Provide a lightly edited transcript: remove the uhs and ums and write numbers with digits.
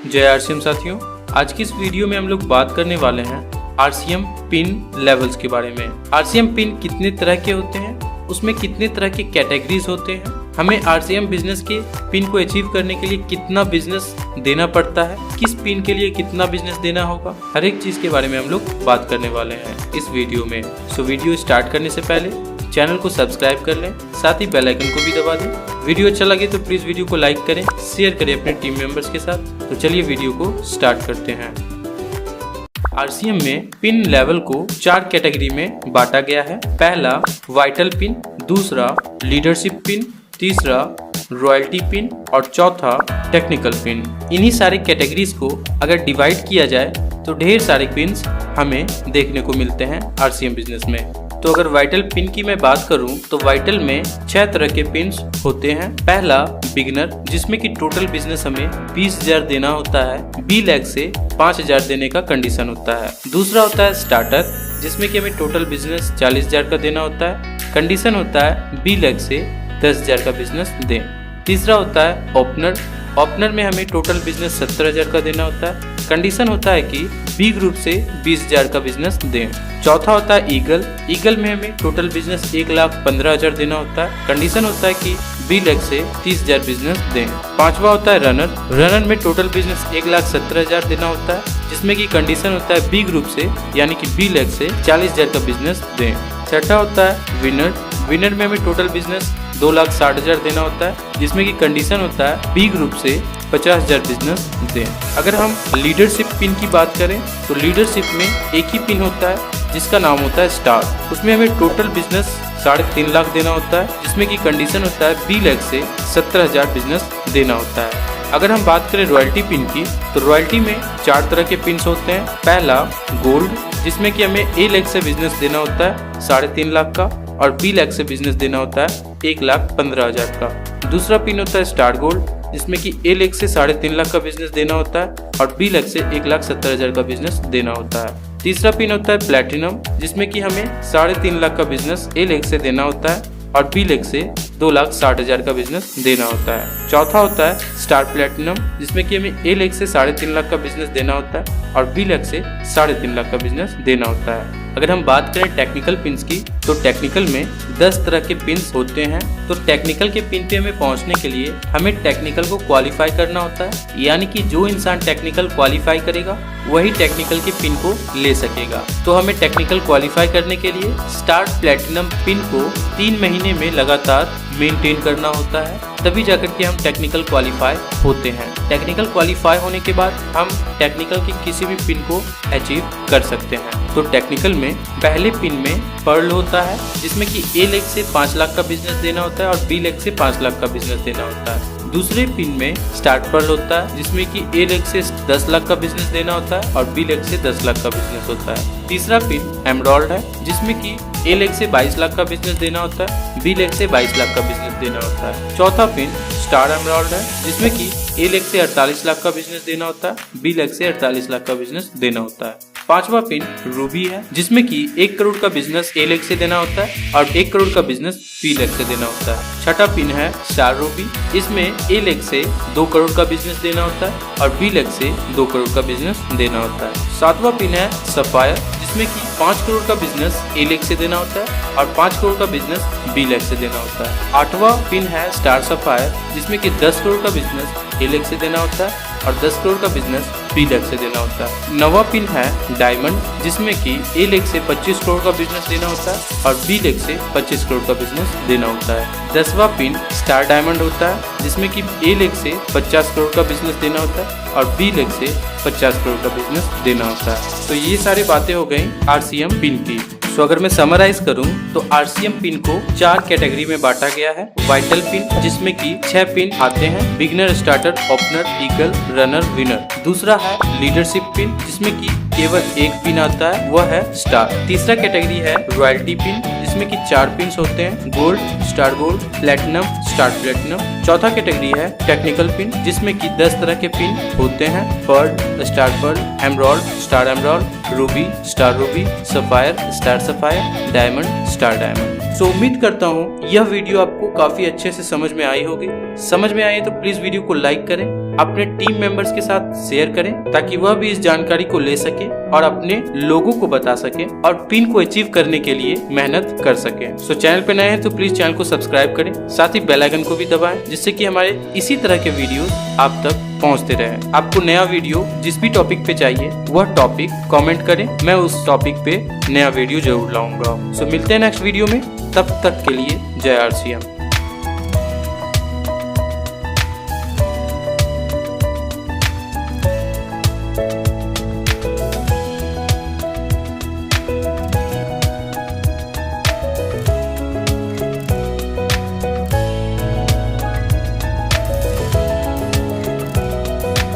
जय आरसीएम साथियों, आज की इस वीडियो में हम लोग बात करने वाले हैं आरसीएम पिन लेवल्स के बारे में। आरसीएम पिन कितने तरह के होते हैं, उसमें कितने तरह के कैटेगरीज होते हैं, हमें आरसीएम बिजनेस के पिन को अचीव करने के लिए कितना बिजनेस देना पड़ता है, किस पिन के लिए कितना बिजनेस देना होगा, हर एक चीज के बारे में हम लोग बात करने वाले हैं इस वीडियो में। सो वीडियो स्टार्ट करने से पहले चैनल को सब्सक्राइब कर लें, साथ ही बेल आइकन को भी दबा दें। वीडियो अच्छा लगे तो प्लीज वीडियो को लाइक करें, शेयर करें अपने टीम मेंबर्स के साथ। तो चलिए वीडियो को स्टार्ट करते हैं। आरसीएम में पिन लेवल को 4 कैटेगरी में बांटा गया है। पहला वाइटल पिन, दूसरा लीडरशिप पिन, तीसरा रॉयल्टी पिन और चौथा टेक्निकल पिन। इन्हीं सारे कैटेगरीज को अगर डिवाइड किया जाए तो ढेर सारे पिन्स हमें देखने को मिलते हैं आरसीएम बिजनेस में। तो अगर वाइटल पिन की मैं बात करूं तो वाइटल में 6 तरह के पिन्स होते हैं। पहला बिगिनर, जिसमें कि टोटल बिजनेस हमें 20,000 देना होता है, बी लैख से 5,000 देने का कंडीशन होता है। दूसरा होता है स्टार्टर, जिसमें कि हमें टोटल बिजनेस 40,000 का देना होता है, कंडीशन होता है बी लैख से 10,000 का बिजनेस दें। तीसरा होता है ओपनर, ओपनर में हमें टोटल बिजनेस 70,000 का देना होता है, कंडीशन होता है कि बी ग्रुप से 20,000 का बिजनेस दें। चौथा होता है ईगल, ईगल में हमें टोटल बिजनेस 1,15,000 देना होता है, कंडीशन होता है कि बी लैख से 30,000 बिजनेस दें। पांचवा होता है रनर, रनर में टोटल बिजनेस 1,17,000 देना होता है, जिसमें कि कंडीशन होता है बी ग्रुप से यानी कि बी लैख से 40,000 का बिजनेस दें। छठा होता है विनर, विनर में हमें टोटल बिजनेस 2,60,000 देना होता है, जिसमें कि कंडीशन होता है बी ग्रुप से 50,000 बिजनेस दें। अगर हम लीडरशिप पिन की बात करें तो लीडरशिप में एक ही पिन होता है जिसका नाम होता है स्टार, उसमें हमें टोटल बिजनेस 3.5 लाख देना होता है, जिसमें कि कंडीशन होता है बी लैख से 17,000 बिजनेस देना होता है। अगर हम बात करें रॉयल्टी पिन की तो रॉयल्टी में 4 तरह के पिन्स होते हैं। पहला गोल्ड, जिसमें कि हमें ए लैख से बिजनेस देना होता है 3.5 लाख का और बी लैख से बिजनेस देना होता है 1,15,000 का। दूसरा पिन होता है स्टार गोल्ड, जिसमें कि ए लैख से 3.5 लाख का बिजनेस देना होता है और बी लैख से 1,70,000 का बिजनेस देना होता है। तीसरा पिन होता है प्लैटिनम, जिसमें कि हमें 3.5 लाख का बिजनेस ए लैख से देना होता है और बी लैख से 2,60,000 का बिजनेस देना होता है। चौथा होता है स्टार प्लैटिनम, जिसमें कि हमें ए लैख से 3.5 लाख का बिजनेस देना होता है और बी लैख से 3.5 लाख का बिजनेस देना होता है। अगर हम बात करें टेक्निकल पिन्स की तो टेक्निकल में 10 तरह के पिन्स होते हैं। तो टेक्निकल के पिन पे हमें पहुंचने के लिए हमें टेक्निकल को क्वालिफाई करना होता है, यानी कि जो इंसान टेक्निकल क्वालिफाई करेगा वही टेक्निकल के पिन को ले सकेगा। तो हमें टेक्निकल क्वालिफाई करने के लिए स्टार प्लैटिनम पिन को 3 महीने में लगातार मेंटेन करना होता है, तभी जाकर के हम टेक्निकल क्वालिफाई होते हैं। टेक्निकल क्वालिफाई होने के बाद हम टेक्निकल के किसी भी पिन को अचीव कर सकते हैं। तो टेक्निकल में पहले पिन में पर्ल होता है, जिसमें कि ए लैख से 5 लाख का बिजनेस देना होता है और बी लैख से 5 लाख का बिजनेस देना होता है। दूसरे पिन में स्टार्ट पर्ल होता है, जिसमें कि ए लैख से 10 लाख का बिजनेस देना होता है और बी लैख से 10 लाख का बिजनेस होता है। तीसरा पिन एमराल्ड है, जिसमें कि ए लैख से 22 लाख का बिजनेस देना होता है, बी लैख से 22 लाख का बिजनेस देना होता है। चौथा पिन स्टार एमराल्ड है, जिसमें कि ए लैख से 48 लाख का बिजनेस देना होता है, बी लैख से 48 लाख का बिजनेस देना होता है। पांचवा पिन रूबी है, जिसमें कि 1 करोड़ का बिजनेस ए लैख से देना होता है और 1 करोड़ का बिजनेस बी लैख से देना होता है। छठा पिन है स्टार रूबी, इसमें ए लैख से 2 करोड़ का बिजनेस देना होता है और बी लैख से 2 करोड़ का बिजनेस देना होता है। सातवां पिन है सफायर, जिसमें कि 5 करोड़ का बिजनेस ए लैख से देना होता है और 5 करोड़ का बिजनेस बी लैख से देना होता है। आठवां पिन है स्टार सफायर, जिसमें कि 10 करोड़ का बिजनेस ए लैख से देना होता है और 10 करोड़ का बिजनेस बी लैख से देना होता है। नवा पिन है डायमंड, जिसमें कि ए लैख से 25 करोड़ का बिजनेस देना होता है और बी लैख से 25 करोड़ का बिजनेस देना होता है। 10वां पिन स्टार डायमंड होता है, जिसमें कि ए लैख से 50 करोड़ का बिजनेस देना होता है और बी लैख से 50 करोड़ का बिजनेस देना होता है। तो ये सारी बातें हो गई आरसीएम पिन की। तो अगर मैं समराइज करूं तो आरसीएम पिन को 4 कैटेगरी में बांटा गया है। वाइटल पिन, जिसमें कि 6 पिन आते हैं, beginner, starter, opener, eagle, runner, winner. दूसरा है लीडरशिप पिन, जिसमें कि केवल 1 पिन आता है, वह है स्टार। तीसरा कैटेगरी है रॉयल्टी पिन, जिसमें कि 4 पिन्स होते हैं, gold, star gold, platinum, star platinum. चौथा कैटेगरी है टेक्निकल पिन, जिसमें कि 10 तरह के पिन होते हैं, pearl, star pearl, emerald, star emerald, ruby, star ruby, sapphire, star sapphire, diamond, star diamond. So उम्मीद करता हूँ यह वीडियो आपको काफी अच्छे से समझ में आई होगी। समझ में आई तो प्लीज वीडियो को लाइक करें, अपने टीम मेंबर्स के साथ शेयर करें ताकि वह भी इस जानकारी को ले सके और अपने लोगों को बता सके और पिन को अचीव करने के लिए मेहनत कर सके। सो चैनल पे नए हैं तो प्लीज चैनल को सब्सक्राइब करें, साथ ही बेल आइकन को भी दबाएं जिससे कि हमारे इसी तरह के वीडियोस आप तक पहुंचते रहे। आपको नया वीडियो जिस भी टॉपिक पे चाहिए वह टॉपिक कमेंट करें, मैं उस टॉपिक पे नया वीडियो जरूर लाऊंगा। सो मिलते हैं नेक्स्ट वीडियो में, तब तक के लिए जय RCM।